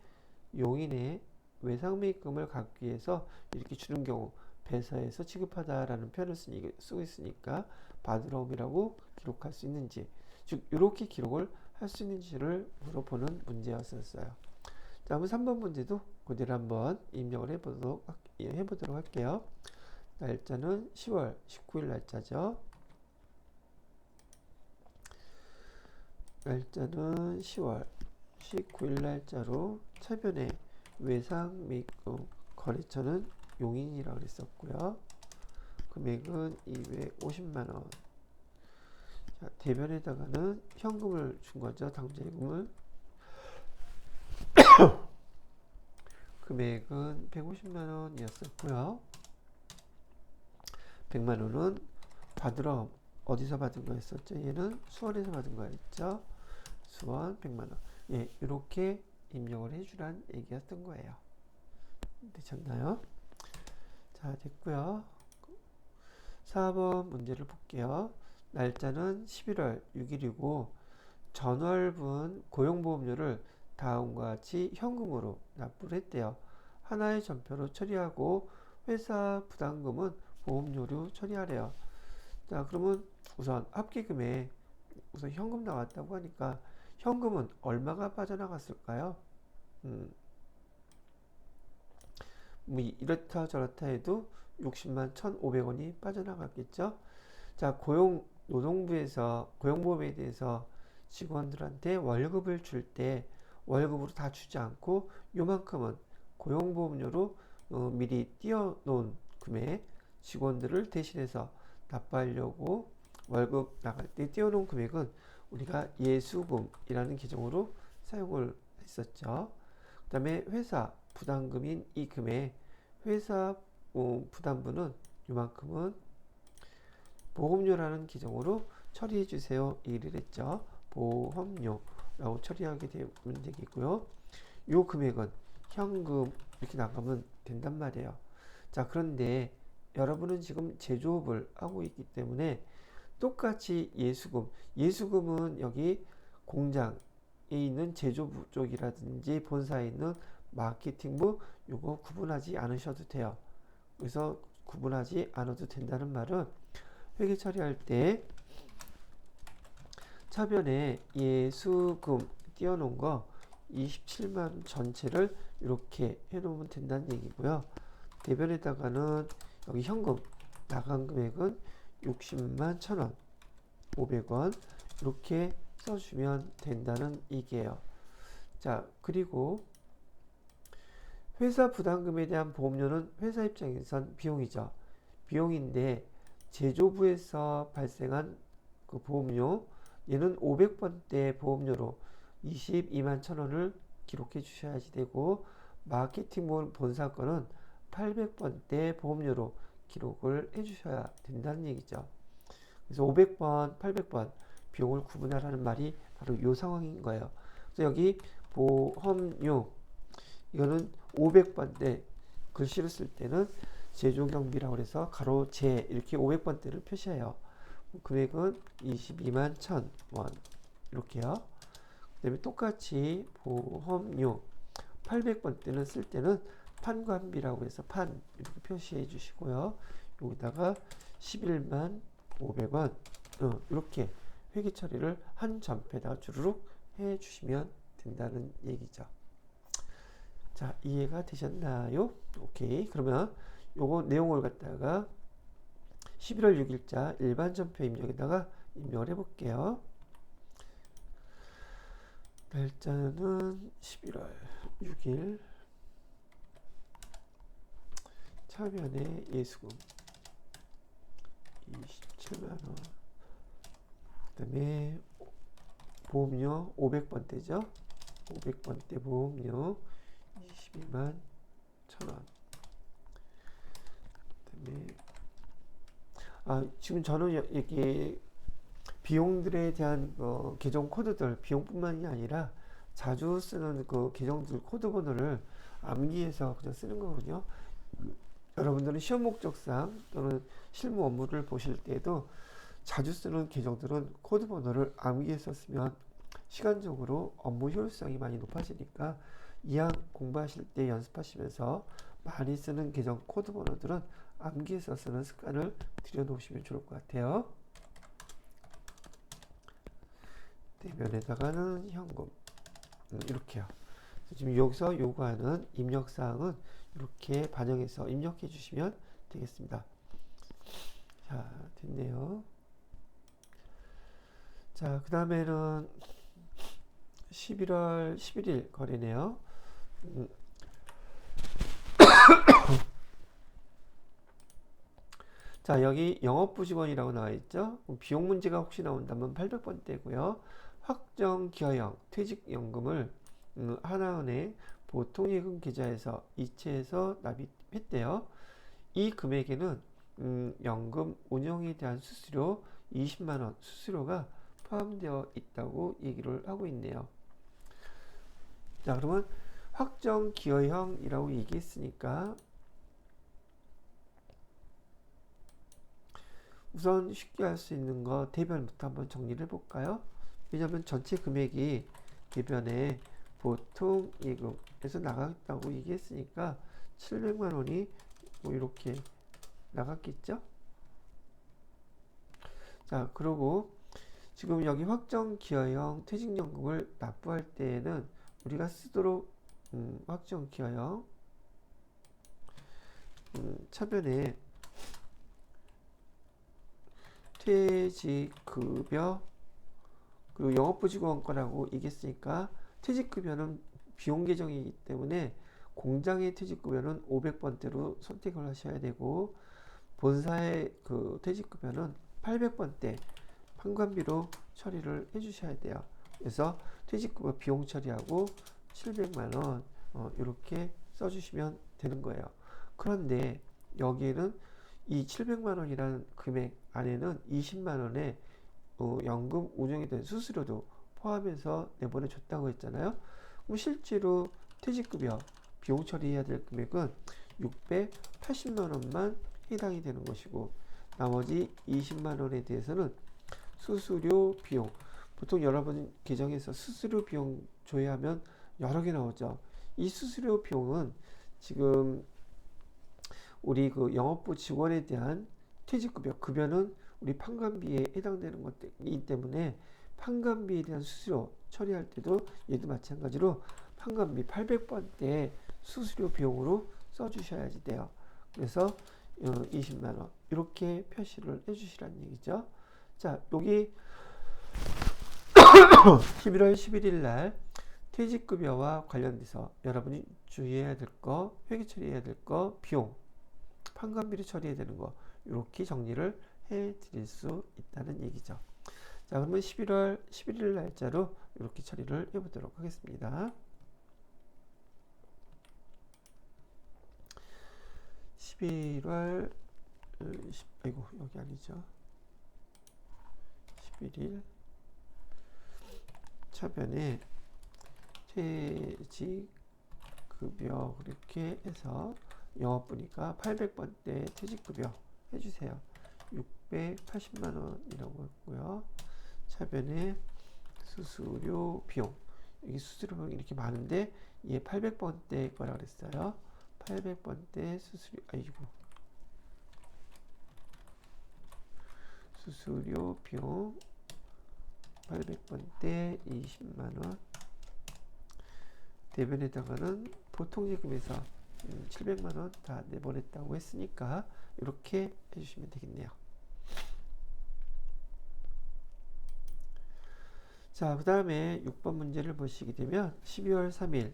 용인의 외상매입금을 갚기 위해서 이렇게 주는 경우 배서해서 지급하다라는 표현을 쓰고 있으니까 받을 어음이라고 기록할 수 있는지, 즉 이렇게 기록을 할 수 있는지를 물어보는 문제였었어요. 자, 한번 3번 문제도 그대로 한번 입력을 해보도록 할게요. 날짜는 10월 19일 날짜죠. 날짜는 10월 19일 날짜로 차변에 외상매입금 거래처는 용인이라고 그랬었고요. 금액은 250만원. 자, 대변에다가는 현금을 준 거죠. 당좌예금을. 금액은 150만원이었었고요. 100만원은 받으러 어디서 받은 거였었죠? 얘는 수원에서 받은 거였죠. 수원 100만원. 예, 이렇게 입력을 해주란 얘기였던 거예요. 되셨나요? 자, 됐고요. 4번 문제를 볼게요. 날짜는 11월 6일이고 전월분 고용보험료를 다음과 같이 현금으로 납부를 했대요. 하나의 전표로 처리하고 회사 부담금은 보험료로 처리하래요. 자, 그러면 우선 합계금에 우선 현금 나왔다고 하니까 현금은 얼마가 빠져나갔을까요? 뭐 이렇다 저렇다 해도 60만 1,500원이 빠져나갔겠죠. 자, 노동부에서 고용보험에 대해서 직원들한테 월급을 줄 때 월급으로 다 주지 않고 요만큼은 고용보험료로 미리 띄워놓은 금액, 직원들을 대신해서 납부하려고 월급 나갈 때 띄워놓은 금액은 우리가 예수금이라는 계정으로 사용을 했었죠. 그 다음에 회사 부담금인 이 금액, 회사 부담분은 요만큼은 보험료라는 계정으로 처리해 주세요. 얘기를 했죠. 보험료라고 처리하게 되면 되겠고요. 요 금액은 현금 이렇게 나가면 된단 말이에요. 자, 그런데 여러분은 지금 제조업을 하고 있기 때문에 똑같이 예수금은 여기 공장에 있는 제조부 쪽이라든지 본사에 있는 마케팅부 요거 구분하지 않으셔도 돼요. 그래서 구분하지 않아도 된다는 말은 회계 처리할 때 차변에 예수금 띄워놓은 거 27만 전체를 이렇게 해놓으면 된다는 얘기고요. 대변에다가는 여기 현금 나간 금액은 60만 1,000원, 500원 이렇게 써주면 된다는 얘기예요. 자, 그리고 회사 부담금에 대한 보험료는 회사 입장에선 비용이죠. 비용인데 제조부에서 발생한 그 보험료, 얘는 500번대 보험료로 22만 1,000원을 기록해 주셔야지 되고, 마케팅 본사 거는 800번대 보험료로 기록을 해 주셔야 된다는 얘기죠. 그래서 500번, 800번 비용을 구분하라는 말이 바로 이 상황인 거예요. 그래서 여기 보험료, 이거는 500번대 글씨를 쓸 때는 제조경비라고 해서 가로 제 이렇게 500번대를 표시해요. 금액은 22만 1,000원 이렇게요. 그 다음에 똑같이 보험료 800번대는 쓸 때는 판관비라고 해서 판 이렇게 표시해 주시고요. 여기다가 11만 500원 이렇게 회계 처리를 한 점표에다가 주르륵 해 주시면 된다는 얘기죠. 자, 이해가 되셨나요? 오케이. 그러면 요거 내용을 갖다가 11월 6일자 일반 전표 입력에다가 입력을 해볼게요. 날짜는 11월 6일. 차변의 예수금 27만원. 그 다음에 보험료 500번대죠. 500번대 보험료 22만 1,000원. 그다음에 지금 저는 이렇게 비용들에 대한 계정 코드들, 비용뿐만이 아니라 자주 쓰는 그 계정들 코드 번호를 암기해서 그냥 쓰는 거거든요. 여러분들은 시험 목적상 또는 실무 업무를 보실 때에도 자주 쓰는 계정들은 코드 번호를 암기해서 쓰면 시간적으로 업무 효율성이 많이 높아지니까 이왕 공부하실 때 연습하시면서 많이 쓰는 계정 코드 번호들은 암기해서 쓰는 습관을 들여놓으시면 좋을 것 같아요. 대면에다가는 현금 이렇게요. 지금 여기서 요구하는 입력사항은 이렇게 반영해서 입력해 주시면 되겠습니다. 자, 됐네요. 자, 그 다음에는 11월 11일 거래네요. 자, 여기 영업부 직원이라고 나와 있죠. 비용 문제가 혹시 나온다면 800번대고요. 확정 기여형 퇴직연금을 하나은행 보통예금 계좌에서 이체해서 납입했대요. 이 금액에는 연금 운영에 대한 수수료 20만원 수수료가 포함되어 있다고 얘기를 하고 있네요. 자, 그러면 확정 기여형이라고 얘기했으니까 우선 쉽게 할 수 있는 거 대변부터 한번 정리를 해볼까요? 왜냐하면 전체 금액이 대변에 보통 예금에서 나갔다고 얘기했으니까 700만 원이 뭐 이렇게 나갔겠죠? 자, 그리고 지금 여기 확정 기여형 퇴직연금을 납부할 때에는 우리가 쓰도록 확정 기여형 차변에 퇴직급여 그리고 영업부 직원 거라고 얘기했으니까 퇴직급여는 비용 계정이기 때문에 공장의 퇴직급여는 500번대로 선택을 하셔야 되고 본사의 그 퇴직급여는 800번대 판관비로 처리를 해 주셔야 돼요. 그래서 퇴직급여 비용 처리하고 700만원 이렇게 써주시면 되는 거예요. 그런데 여기에는 이 700만원이라는 금액 안에는 20만원의 연금 운영에 대한 수수료도 포함해서 내보내 줬다고 했잖아요. 그럼 실제로 퇴직급여 비용 처리해야 될 금액은 680만원만 해당이 되는 것이고 나머지 20만원에 대해서는 수수료 비용, 보통 여러분 계정에서 수수료 비용 조회하면 여러 개 나오죠. 이 수수료 비용은 지금 우리 그 영업부 직원에 대한 퇴직급여는 우리 판관비에 해당되는 것이기 때문에 판관비에 대한 수수료 처리할 때도 얘도 마찬가지로 판관비 800번대 수수료 비용으로 써주셔야지 돼요. 그래서 20만원 이렇게 표시를 해주시라는 얘기죠. 자, 여기 11월 11일 날 퇴직급여와 관련돼서 여러분이 주의해야 될 거, 회계 처리해야 될 거, 비용, 판관비를 처리해야 되는 거 이렇게 정리를 해 드릴 수 있다는 얘기죠. 자, 그러면 11월 11일 날짜로 이렇게 처리를 해 보도록 하겠습니다. 11월 아이고 여기 아니죠. 11일 차변에 퇴직급여 그렇게 해서 영업부니까 800번대 퇴직급여 해주세요. 680만원이라고 했고요. 차변에 수수료 비용, 여기 수수료 비용이 이렇게 많은데 얘 800번대 거라 그랬어요. 800번대 수수료, 아이고, 수수료 비용 800번대 20만원, 대변에다가는 보통예금에서 700만원 다 내보냈다고 했으니까 이렇게 해주시면 되겠네요. 자, 그 다음에 6번 문제를 보시게 되면 12월 3일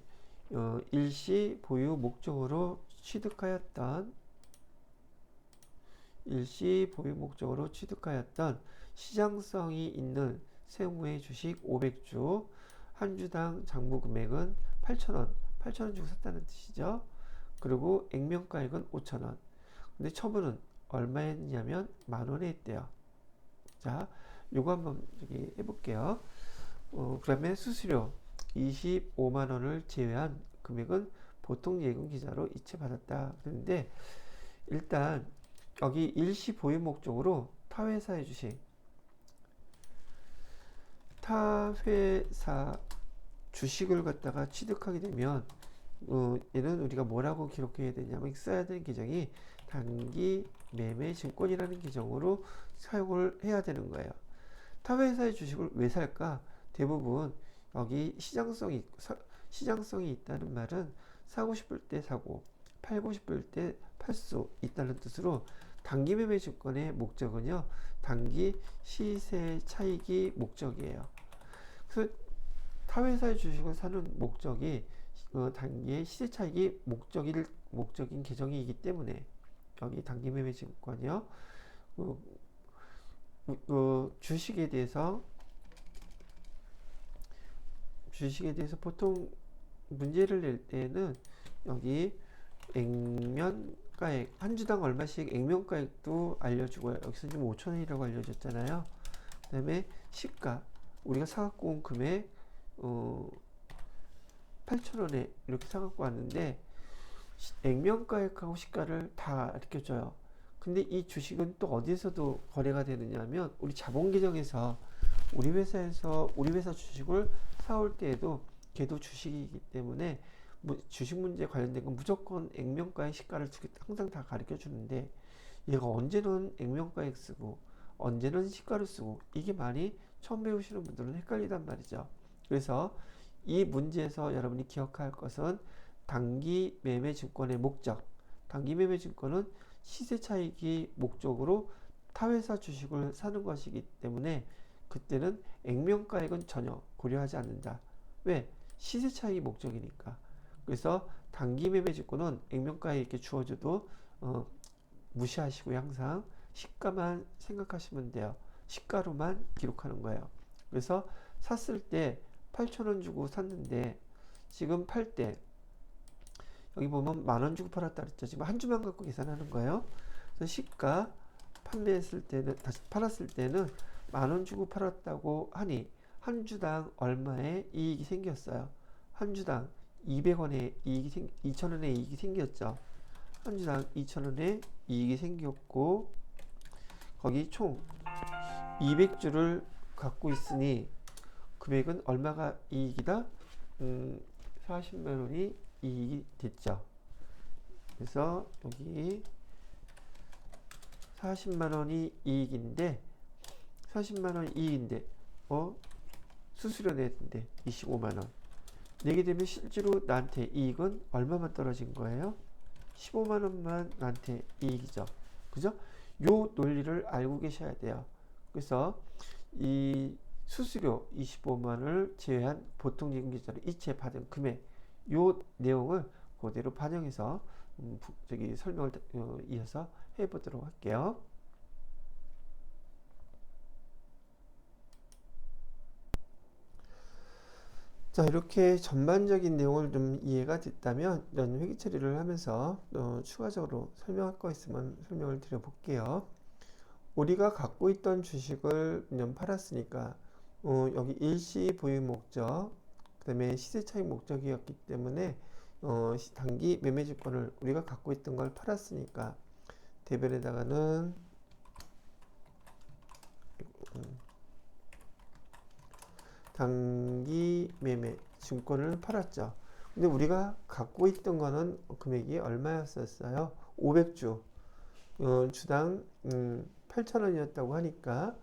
일시 보유 목적으로 취득하였던 시장성이 있는 세무의 주식 500주 한 주당 장부 금액은 8,000원 주고 샀다는 뜻이죠. 그리고 액면가액은 5,000원. 근데 처분은 얼마에 했냐면 만원에 했대요. 자, 요거 한번 여기 해볼게요. 그러면 수수료 25만원을 제외한 금액은 보통 예금 기자로 이체받았다. 그런데 일단 여기 일시 보유 목적으로 타회사의 주식, 타회사 주식을 갖다가 취득하게 되면 얘는 우리가 뭐라고 기록해야 되냐면 써야 되는 계정이 단기 매매 증권이라는 계정으로 사용을 해야 되는 거예요. 타회사의 주식을 왜 살까? 대부분 여기 시장성이 있다는 말은 사고 싶을 때 사고 팔고 싶을 때 팔 수 있다는 뜻으로 단기 매매 증권의 목적은요, 단기 시세 차익이 목적이에요. 그래서 타회사의 주식을 사는 목적이 단기의 시세 차익이 목적인 계정이기 때문에 여기 단기 매매 증권이요, 주식에 대해서 보통 문제를 낼 때는 여기 액면가액 한 주당 얼마씩 액면가액도 알려주고요. 여기서 지금 5,000원이라고 알려줬잖아요. 그 다음에 시가, 우리가 사갖고 온 금액 8,000원에 이렇게 사갖고 왔는데 액면가액하고 시가를 다 알려줘요. 근데 이 주식은 또 어디서도 거래가 되느냐 하면 우리 자본계정에서 우리 회사 주식을 사올 때에도 걔도 주식이기 때문에 주식 문제 관련된 건 무조건 액면가액 시가를 항상 다 가르쳐 주는데 얘가 언제는 액면가액 쓰고 언제는 시가를 쓰고 이게 많이 처음 배우시는 분들은 헷갈리단 말이죠. 그래서 이 문제에서 여러분이 기억할 것은 단기 매매 증권의 목적, 단기 매매 증권은 시세 차익이 목적으로 타회사 주식을 사는 것이기 때문에 그때는 액면가액은 전혀 고려하지 않는다. 왜? 시세 차익이 목적이니까. 그래서 단기 매매 증권은 액면가액 이렇게 주어져도 무시하시고 항상 시가만 생각하시면 돼요. 시가로만 기록하는 거예요. 그래서 샀을 때 8,000원 주고 샀는데 지금 팔 때 여기 보면 만원 주고 팔았다 그랬죠. 지금 한 주만 갖고 계산하는 거예요. 그래서 시가 판매했을 때는, 다시 팔았을 때는 만원 주고 팔았다고 하니 한 주당 얼마의 이익이 생겼어요? 한 주당 200원의 이익이 2,000원의 이익이 생겼죠. 한 주당 2,000원의 이익이 생겼고 거기 총 200주를 갖고 있으니 금액은 얼마가 이익이다? 40만원이 이익이 됐죠. 그래서 여기 40만원이 이익인데 40만원 이익인데 수수료 내는데 25만 원. 내게 되면 실제로 나한테 이익은 얼마만 떨어진 거예요? 15만 원만 나한테 이익이죠. 그죠? 요 논리를 알고 계셔야 돼요. 그래서 이 수수료 25만 원을 제외한 보통예금 계좌로 이체 받은 금액, 요 내용을 그대로 반영해서 설명을 이어서 해보도록 할게요. 자, 이렇게 전반적인 내용을 좀 이해가 됐다면 이런 회계 처리를 하면서 추가적으로 설명할 거 있으면 설명을 드려볼게요. 우리가 갖고 있던 주식을 팔았으니까 여기 일시 보유 목적, 그 다음에 시세 차익 목적이었기 때문에 단기 매매주권을 우리가 갖고 있던 걸 팔았으니까 대변에다가는 단기 매매 증권을 팔았죠. 근데 우리가 갖고 있던 거는 금액이 얼마였었어요? 500주 주당 8,000원이었다고 하니까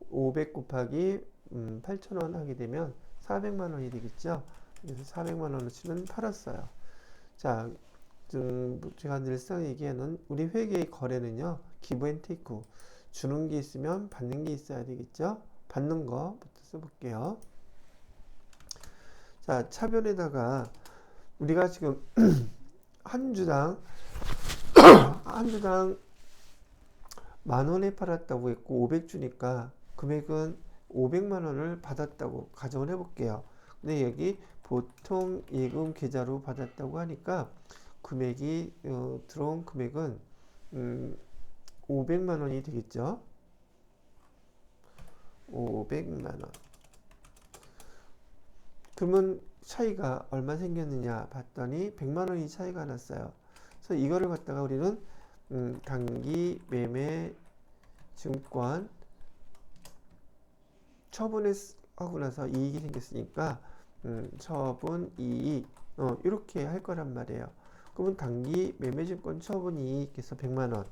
500 곱하기 8,000원 하게 되면 400만 원이 되겠죠. 그래서 400만 원어치는 팔았어요. 자, 제가 늘상 얘기하는 우리 회계의 거래는요, 기브 앤 테이크, 주는 게 있으면 받는 게 있어야 되겠죠. 받는 거부터 써볼게요. 자, 차변에다가 우리가 지금 한 주당 만 원에 팔았다고 했고 500주니까 금액은 500만 원을 받았다고 가정을 해볼게요. 근데 여기 보통 예금 계좌로 받았다고 하니까 금액이 들어온 금액은 500만 원이 되겠죠. 500만 원. 그러면 차이가 얼마 생겼느냐 봤더니 100만 원이 차이가 났어요. 그래서 이거를 갖다가 우리는 단기 매매 증권 처분하고 나서 이익이 생겼으니까 처분 이익 이렇게 할 거란 말이에요. 그러면 단기 매매증권 처분 이익에서 100만 원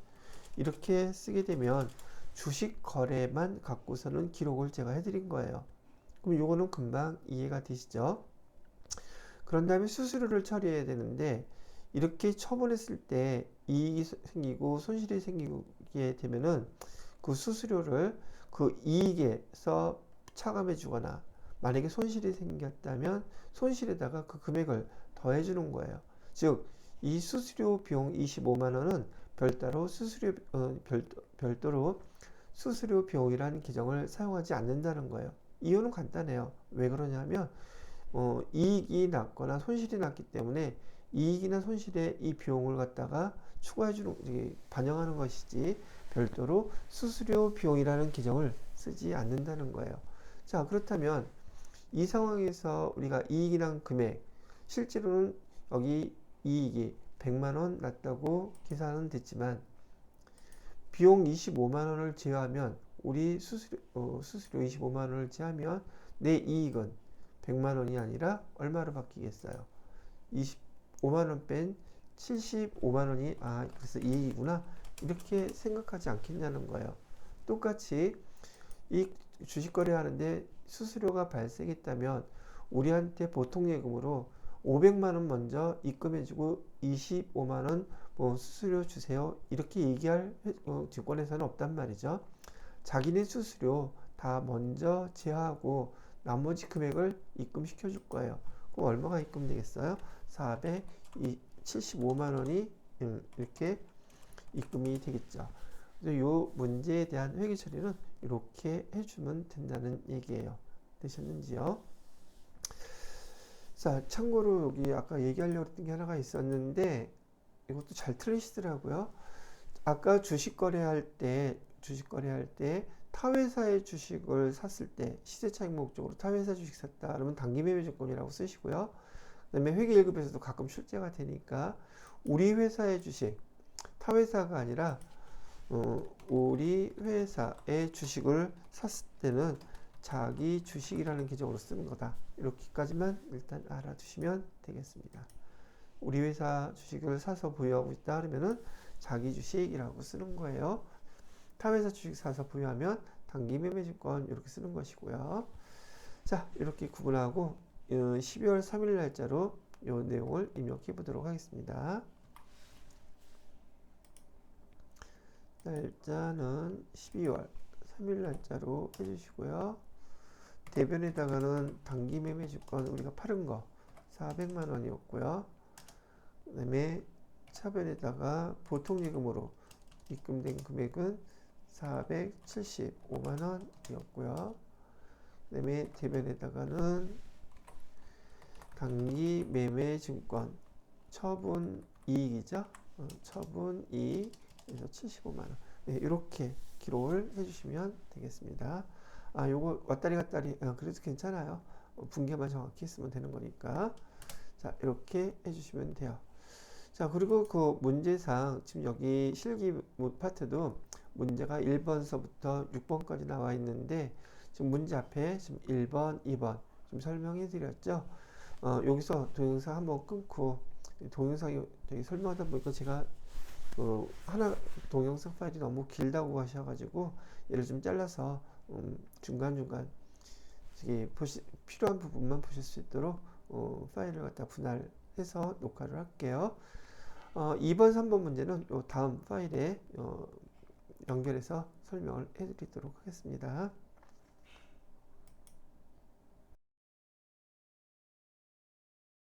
이렇게 쓰게 되면 주식 거래만 갖고서는 기록을 제가 해드린 거예요. 그럼 요거는 금방 이해가 되시죠? 그런 다음에 수수료를 처리해야 되는데 이렇게 처분했을 때 이익이 생기고 손실이 생기게 되면은 그 수수료를 그 이익에서 차감해 주거나 만약에 손실이 생겼다면 손실에다가 그 금액을 더해 주는 거예요. 즉 이 수수료 비용 25만 원은 별도로 수수료 비용이라는 계정을 사용하지 않는다는 거예요. 이유는 간단해요. 왜 그러냐면 이익이 났거나 손실이 났기 때문에 이익이나 손실에 이 비용을 갖다가 추가해주는 반영하는 것이지 별도로 수수료 비용이라는 계정을 쓰지 않는다는 거예요. 자, 그렇다면 이 상황에서 우리가 이익이란 금액 실제로는 여기 이익이 100만 원 났다고 계산은 됐지만 비용 25만 원을 제외하면 우리 수수료 25만 원을 제하면 내 이익은 100만 원이 아니라 얼마로 바뀌겠어요? 25만 원 뺀 75만 원이 그래서 이익이구나 이렇게 생각하지 않겠냐는 거예요. 똑같이 이 주식 거래하는데 수수료가 발생했다면 우리한테 보통 예금으로 500만 원 먼저 입금해주고 25만 원 수수료 주세요 이렇게 얘기할 증권회사는 없단 말이죠. 자기네 수수료 다 먼저 제하고 나머지 금액을 입금시켜 줄 거예요. 그럼 얼마가 입금되겠어요? 475만 원이 이렇게 입금이 되겠죠. 그래서 이 문제에 대한 회계 처리는 이렇게 해주면 된다는 얘기예요. 되셨는지요? 자, 참고로 여기 아까 얘기하려고 했던 게 하나가 있었는데 이것도 잘 틀리시더라고요. 아까 주식 거래할 때 타회사의 주식을 샀을 때 시세차익 목적으로 타회사 주식 샀다 그러면 단기매매증권이라고 쓰시고요. 그 다음에 회계 1급에서도 가끔 출제가 되니까 우리 회사의 주식 타회사가 아니라 우리 회사의 주식을 샀을 때는 자기 주식이라는 계정으로 쓰는 거다. 이렇게까지만 일단 알아두시면 되겠습니다. 우리 회사 주식을 사서 보유하고 있다 그러면은 자기 주식이라고 쓰는 거예요. 타회사 주식 사서 보유하면 단기 매매증권 이렇게 쓰는 것이고요. 자, 이렇게 구분하고 12월 3일 날짜로 이 내용을 입력해 보도록 하겠습니다. 날짜는 12월 3일 날짜로 해주시고요. 대변에다가는 단기 매매 주권 우리가 팔은 거 400만 원이었고요. 그 다음에 차변에다가 보통 예금으로 입금된 금액은 475만 원이었고요. 그 다음에 대변에다가는 단기 매매 증권 처분 이익이죠. 처분 이익에서 75만 원. 네, 이렇게 기록을 해주시면 되겠습니다. 요거 왔다리 갔다리 그래도 괜찮아요. 분계만 정확히 했으면 되는 거니까. 자, 이렇게 해주시면 돼요. 자, 그리고 그 문제상 지금 여기 실기 파트도 문제가 1번서부터 6번까지 나와 있는데 지금 문제 앞에 지금 1번, 2번 좀 설명해 드렸죠. 여기서 동영상 한번 끊고 동영상이 되게 설명하다 보니까 제가 하나 동영상 파일이 너무 길다고 하셔가지고 얘를 좀 잘라서 중간중간 필요한 부분만 보실 수 있도록 파일을 갖다 분할해서 녹화를 할게요. 2번, 3번 문제는 요 다음 파일에 연결해서 설명을 해드리도록 하겠습니다.